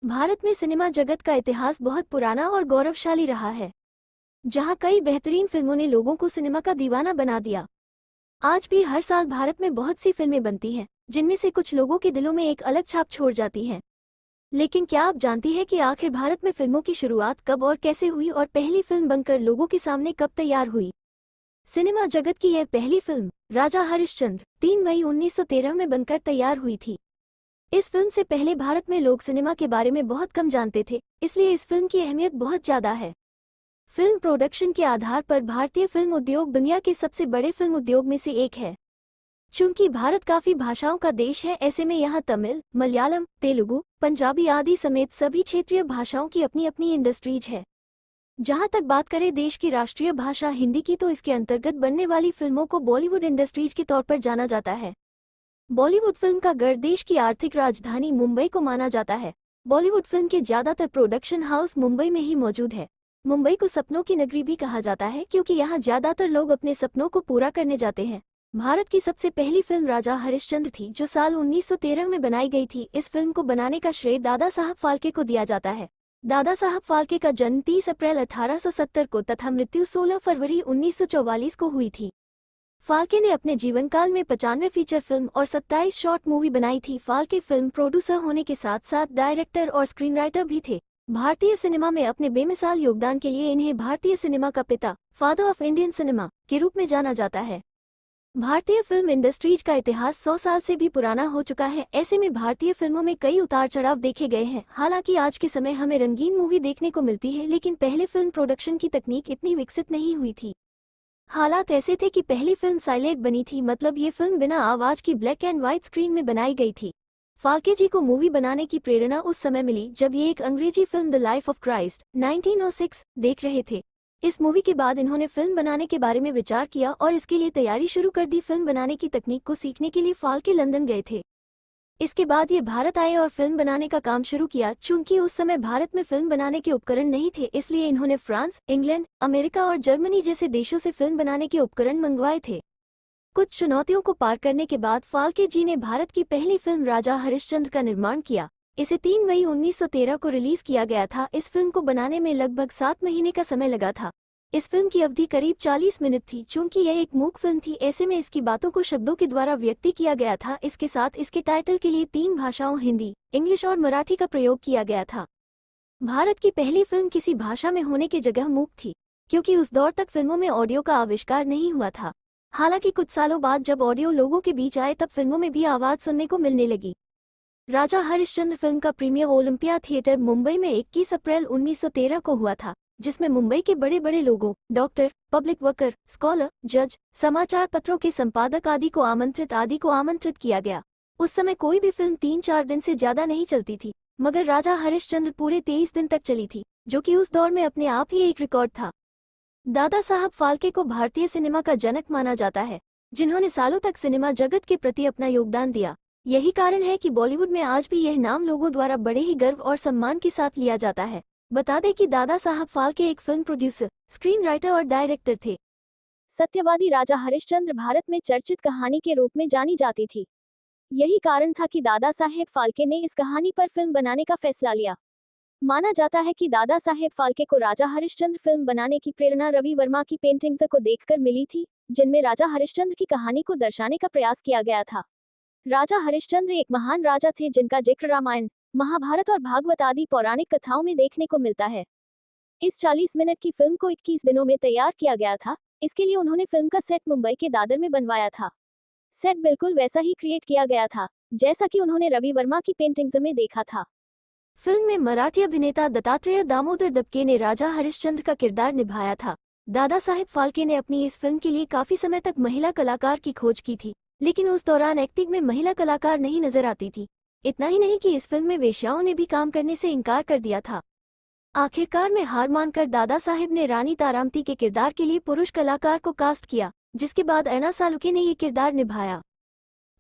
भारत में सिनेमा जगत का इतिहास बहुत पुराना और गौरवशाली रहा है, जहां कई बेहतरीन फिल्मों ने लोगों को सिनेमा का दीवाना बना दिया। आज भी हर साल भारत में बहुत सी फिल्में बनती हैं, जिनमें से कुछ लोगों के दिलों में एक अलग छाप छोड़ जाती हैं। लेकिन क्या आप जानती हैं कि आखिर भारत में फिल्मों की शुरुआत कब और कैसे हुई और पहली फिल्म बनकर लोगों के सामने कब तैयार हुई? सिनेमा जगत की यह पहली फिल्म राजा हरिश्चंद्र 3 मई 1913 में बनकर तैयार हुई थी। इस फिल्म से पहले भारत में लोग सिनेमा के बारे में बहुत कम जानते थे, इसलिए इस फिल्म की अहमियत बहुत ज़्यादा है। फिल्म प्रोडक्शन के आधार पर भारतीय फिल्म उद्योग दुनिया के सबसे बड़े फिल्म उद्योग में से एक है। चूंकि भारत काफ़ी भाषाओं का देश है, ऐसे में यहाँ तमिल, मलयालम, तेलुगु, पंजाबी आदि समेत सभी क्षेत्रीय भाषाओं की अपनी अपनी इंडस्ट्रीज है। जहाँ तक बात करें देश की राष्ट्रीय भाषा हिंदी की, तो इसके अंतर्गत बनने वाली फिल्मों को बॉलीवुड इंडस्ट्रीज के तौर पर जाना जाता है। बॉलीवुड फिल्म का गढ़ देश की आर्थिक राजधानी मुंबई को माना जाता है। बॉलीवुड फिल्म के ज़्यादातर प्रोडक्शन हाउस मुंबई में ही मौजूद है। मुंबई को सपनों की नगरी भी कहा जाता है, क्योंकि यहाँ ज़्यादातर लोग अपने सपनों को पूरा करने जाते हैं। भारत की सबसे पहली फिल्म राजा हरिश्चंद्र थी, जो साल 1913 में बनाई गई थी। इस फिल्म को बनाने का श्रेय दादा साहब फाल्के को दिया जाता है। दादा साहब फाल्के का जन्म 30 अप्रैल 1870 को तथा मृत्यु 16 फरवरी 1944 को हुई थी। फाल्के ने अपने जीवनकाल में 95 फीचर फिल्म और 27 शॉर्ट मूवी बनाई थी। फाल्के फिल्म प्रोड्यूसर होने के साथ साथ डायरेक्टर और स्क्रीनराइटर भी थे। भारतीय सिनेमा में अपने बेमिसाल योगदान के लिए इन्हें भारतीय सिनेमा का पिता, फादर ऑफ इंडियन सिनेमा, के रूप में जाना जाता है। भारतीय फिल्म इंडस्ट्रीज का इतिहास 100 साल से भी पुराना हो चुका है। ऐसे में भारतीय फिल्मों में कई उतार चढ़ाव देखे गए हैं। हालांकि आज के समय हमें रंगीन मूवी देखने को मिलती है, लेकिन पहले फिल्म प्रोडक्शन की तकनीक इतनी विकसित नहीं हुई थी। हालात ऐसे थे कि पहली फिल्म साइलेंट बनी थी, मतलब ये फिल्म बिना आवाज की ब्लैक एंड व्हाइट स्क्रीन में बनाई गई थी। फाल्के जी को मूवी बनाने की प्रेरणा उस समय मिली जब ये एक अंग्रेजी film the life of Christ 1906 देख रहे थे। इस मूवी के बाद इन्होंने फिल्म बनाने के बारे में विचार किया और इसके लिए तैयारी शुरू कर दी। फिल्म बनाने की तकनीक को सीखने के लिए फाल्के लंदन गए थे। इसके बाद ये भारत आए और फिल्म बनाने का काम शुरू किया। चूंकि उस समय भारत में फिल्म बनाने के उपकरण नहीं थे, इसलिए इन्होंने फ्रांस, इंग्लैंड, अमेरिका और जर्मनी जैसे देशों से फिल्म बनाने के उपकरण मंगवाए थे। कुछ चुनौतियों को पार करने के बाद फाल्के जी ने भारत की पहली फिल्म राजा हरिश्चंद्र का निर्माण किया। इसे 3 मई 1913 को रिलीज किया गया था। इस फिल्म को बनाने में लगभग 7 महीने का समय लगा था। इस फिल्म की अवधि करीब 40 मिनट थी। चूंकि यह एक मूक फिल्म थी, ऐसे में इसकी बातों को शब्दों के द्वारा व्यक्त किया गया था। इसके साथ इसके टाइटल के लिए 3 भाषाओं हिंदी, इंग्लिश और मराठी का प्रयोग किया गया था। भारत की पहली फिल्म किसी भाषा में होने की जगह मूक थी, क्योंकि उस दौर तक फिल्मों में ऑडियो का आविष्कार नहीं हुआ था। हालांकि कुछ सालों बाद जब ऑडियो लोगों के बीच आए, तब फिल्मों में भी आवाज सुनने को मिलने लगी। राजा हरिश्चंद्र फिल्म का प्रीमियर ओलंपिया थिएटर मुंबई में 21 अप्रैल 1913 को हुआ था, जिसमें मुंबई के बड़े बड़े लोगों, डॉक्टर, पब्लिक वर्कर, स्कॉलर, जज, समाचार पत्रों के संपादक आदि को आमंत्रित किया गया। उस समय कोई भी फिल्म 3-4 दिन से ज्यादा नहीं चलती थी, मगर राजा हरिश्चंद्र पूरे 23 दिन तक चली थी, जो कि उस दौर में अपने आप ही एक रिकॉर्ड था। दादा साहब फाल्के को भारतीय सिनेमा का जनक माना जाता है, जिन्होंने सालों तक सिनेमा जगत के प्रति अपना योगदान दिया। यही कारण है कि बॉलीवुड में आज भी यह नाम लोगों द्वारा बड़े ही गर्व और सम्मान के साथ लिया जाता है। बता दें कि दादा साहब फाल्के एक फिल्म प्रोड्यूसर, स्क्रीन राइटर और डायरेक्टर थे। सत्यवादी राजा हरिश्चंद्र भारत में चर्चित कहानी के रूप में जानी जाती थी। यही कारण था कि दादा साहेब फाल्के ने इस कहानी पर फिल्म बनाने का फैसला लिया। माना जाता है कि दादा साहेब फाल्के को राजा हरिश्चंद्र फिल्म बनाने की प्रेरणा रवि वर्मा की पेंटिंग्स को देखकर मिली थी, जिनमें राजा हरिश्चंद्र की कहानी को दर्शाने का प्रयास किया गया था। राजा हरिश्चंद्र एक महान राजा थे, जिनका जिक्र रामायण, महाभारत और भागवत आदि पौराणिक कथाओं में देखने को मिलता है। इस 40 मिनट की फिल्म को 21 दिनों में तैयार किया गया था। इसके लिए उन्होंने फिल्म का सेट मुंबई के दादर में बनवाया था। सेट बिल्कुल वैसा ही क्रिएट किया गया था, जैसा कि उन्होंने रवि वर्मा की पेंटिंग्स में देखा था। फिल्म में मराठी अभिनेता दत्तात्रेय दामोदर दबके ने राजा हरिश्चंद्र का किरदार निभाया था। दादा साहेब फाल्के ने अपनी इस फिल्म के लिए काफी समय तक महिला कलाकार की खोज की थी, लेकिन उस दौरान एक्टिंग में महिला कलाकार नहीं नजर आती थी। इतना ही नहीं कि इस फिल्म में वेश्याओं ने भी काम करने से इनकार कर दिया था। आखिरकार में हार मानकर दादा साहेब ने रानी तारामती के किरदार के लिए पुरुष कलाकार को कास्ट किया, जिसके बाद ऐना सालुके ने ये किरदार निभाया।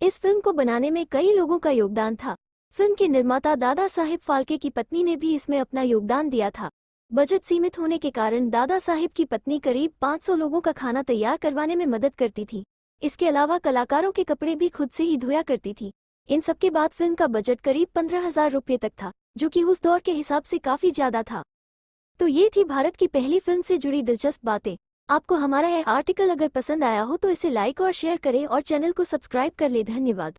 इस फिल्म को बनाने में कई लोगों का योगदान था। फिल्म के निर्माता दादा साहेब फाल्के की पत्नी ने भी इसमें अपना योगदान दिया था। बजट सीमित होने के कारण दादा साहेब की पत्नी करीब 500 लोगों का खाना तैयार करवाने में मदद करती थी। इसके अलावा कलाकारों के कपड़े भी खुद से ही धोया करती थी। इन सबके बाद फिल्म का बजट करीब 15,000 रुपये तक था। जो कि उस दौर के हिसाब से काफ़ी ज़्यादा था। तो ये थी भारत की पहली फिल्म से जुड़ी दिलचस्प बातें। आपको हमारा यह आर्टिकल अगर पसंद आया हो तो इसे लाइक और शेयर करें और चैनल को सब्सक्राइब कर ले। धन्यवाद।